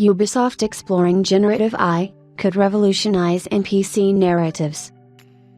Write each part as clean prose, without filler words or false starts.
Ubisoft exploring generative AI could revolutionize NPC narratives.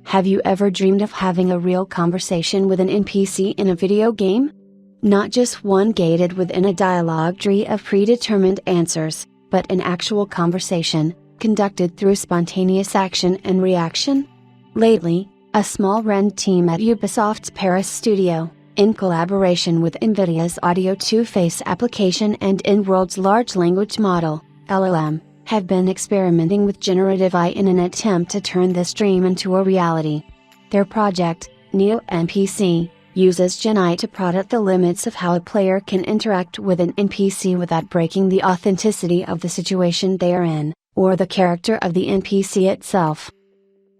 Have you ever dreamed of having a real conversation with an NPC in a video game? Not just one gated within a dialogue tree of predetermined answers, but an actual conversation, conducted through spontaneous action and reaction? Lately, a small rend team at Ubisoft's Paris studio, in collaboration with NVIDIA's Audio 2-Face application and in-world's large language model, LLM, have been experimenting with generative AI in an attempt to turn this dream into a reality. Their project, Neo NPC, uses Gen AI to prod at the limits of how a player can interact with an NPC without breaking the authenticity of the situation they are in, or the character of the NPC itself.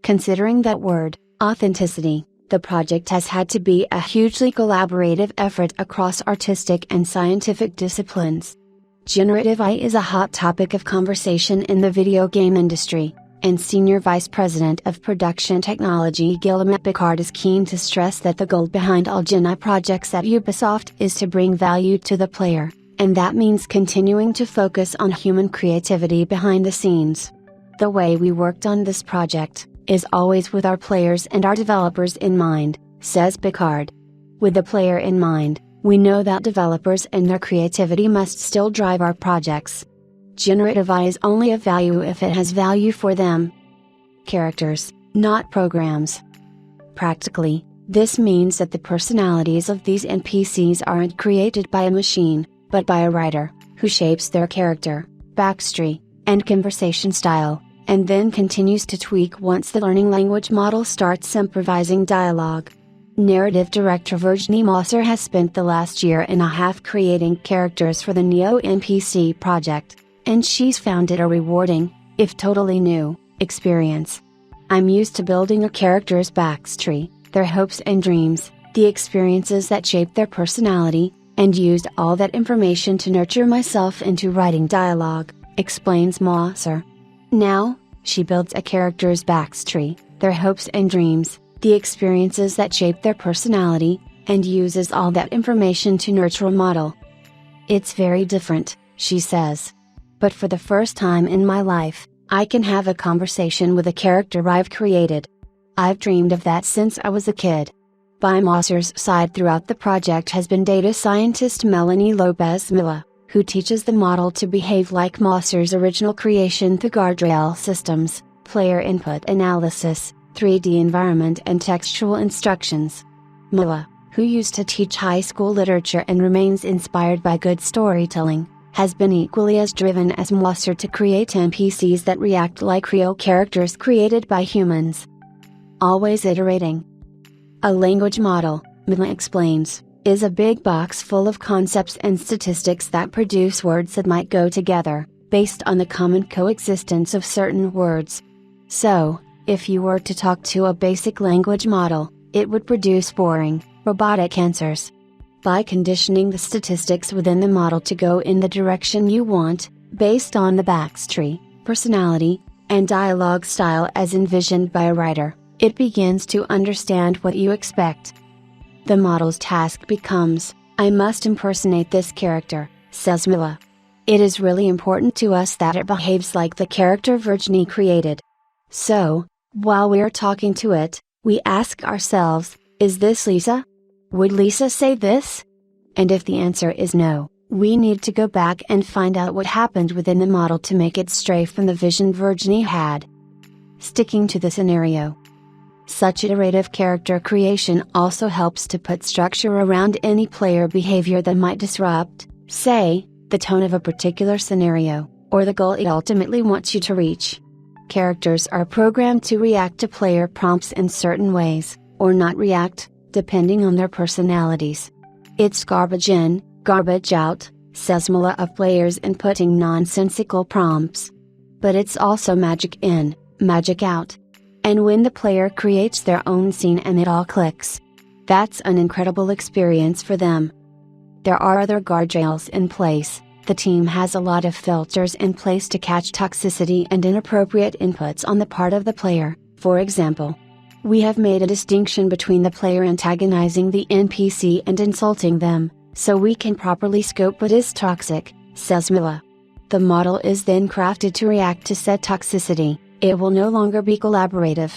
Considering that word, authenticity, the project has had to be a hugely collaborative effort across artistic and scientific disciplines. Generative AI is a hot topic of conversation in the video game industry, and Senior Vice President of Production Technology Guillaume Picard is keen to stress that the goal behind all Gen AI projects at Ubisoft is to bring value to the player, and that means continuing to focus on human creativity behind the scenes. The way we worked on this project is always with our players and our developers in mind, says Picard. With the player in mind, we know that developers and their creativity must still drive our projects. Generative AI is only of value if it has value for them. Characters, not programs. Practically, this means that the personalities of these NPCs aren't created by a machine, but by a writer, who shapes their character, backstory, and conversation style, and then continues to tweak once the learning language model starts improvising dialogue. Narrative director Virginie Mosser has spent the last year and a half creating characters for the Neo NPC project, and she's found it a rewarding, if totally new, experience. I'm used to building a character's backstory, their hopes and dreams, the experiences that shape their personality, and used all that information to nurture myself into writing dialogue, explains Mosser. Now, she builds a character's backstory, their hopes and dreams, the experiences that shape their personality, and uses all that information to nurture a model. It's very different, she says. But for the first time in my life, I can have a conversation with a character I've created. I've dreamed of that since I was a kid. By Mosser's side throughout the project has been data scientist Melanie Lopez-Milla, who teaches the model to behave like Mosser's original creation through guardrail systems, player input analysis, 3D environment and textual instructions. Milla, who used to teach high school literature and remains inspired by good storytelling, has been equally as driven as Mosser to create NPCs that react like real characters created by humans. Always iterating. A language model, Milla explains, is a big box full of concepts and statistics that produce words that might go together, based on the common coexistence of certain words. So, if you were to talk to a basic language model, it would produce boring, robotic answers. By conditioning the statistics within the model to go in the direction you want, based on the backstory, personality, and dialogue style as envisioned by a writer, it begins to understand what you expect. The model's task becomes, I must impersonate this character, says Milla. It is really important to us that it behaves like the character Virginie created. So, while we're talking to it, we ask ourselves, is this Lisa? Would Lisa say this? And if the answer is no, we need to go back and find out what happened within the model to make it stray from the vision Virginie had. Sticking to the scenario. Such iterative character creation also helps to put structure around any player behavior that might disrupt, say, the tone of a particular scenario, or the goal it ultimately wants you to reach. Characters are programmed to react to player prompts in certain ways, or not react, depending on their personalities. It's garbage in, garbage out, says Milla of players inputting nonsensical prompts. But it's also magic in, magic out. And when the player creates their own scene and it all clicks, that's an incredible experience for them. There are other guardrails in place. The team has a lot of filters in place to catch toxicity and inappropriate inputs on the part of the player. For example, we have made a distinction between the player antagonizing the NPC and insulting them, so we can properly scope what is toxic, says Milla. The model is then crafted to react to said toxicity. It will no longer be collaborative.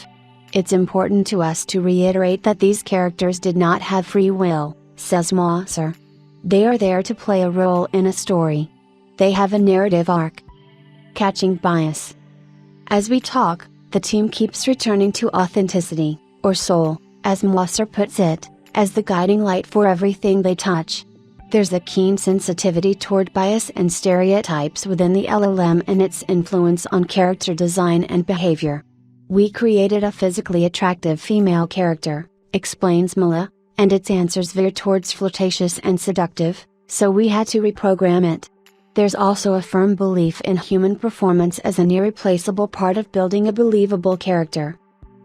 It's important to us to reiterate that these characters did not have free will, says Moser. They are there to play a role in a story. They have a narrative arc. Catching bias. As we talk, the team keeps returning to authenticity, or soul, as Moser puts it, as the guiding light for everything they touch. There's a keen sensitivity toward bias and stereotypes within the LLM and its influence on character design and behavior. We created a physically attractive female character, explains Mila, and its answers veer towards flirtatious and seductive, so we had to reprogram it. There's also a firm belief in human performance as an irreplaceable part of building a believable character.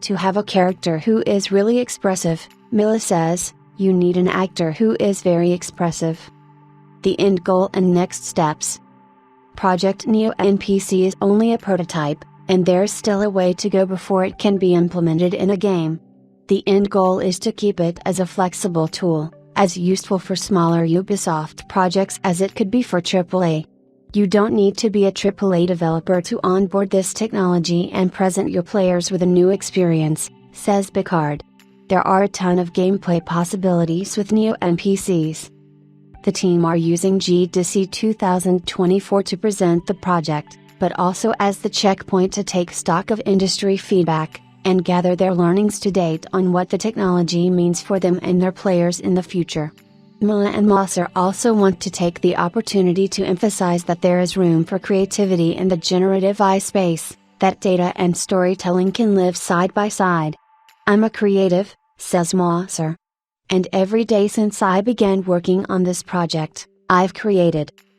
To have a character who is really expressive, Mila says, you need an actor who is very expressive. The end goal and next steps. Project Neo NPC is only a prototype, and there's still a way to go before it can be implemented in a game. The end goal is to keep it as a flexible tool, as useful for smaller Ubisoft projects as it could be for AAA. You don't need to be a AAA developer to onboard this technology and present your players with a new experience, says Picard. There are a ton of gameplay possibilities with Neo NPCs. The team are using GDC 2024 to present the project, but also as the checkpoint to take stock of industry feedback, and gather their learnings to date on what the technology means for them and their players in the future. Mila and Moser also want to take the opportunity to emphasize that there is room for creativity in the generative AI space, that data and storytelling can live side by side. I'm a creative, says Moser. And every day since I began working on this project, I've created.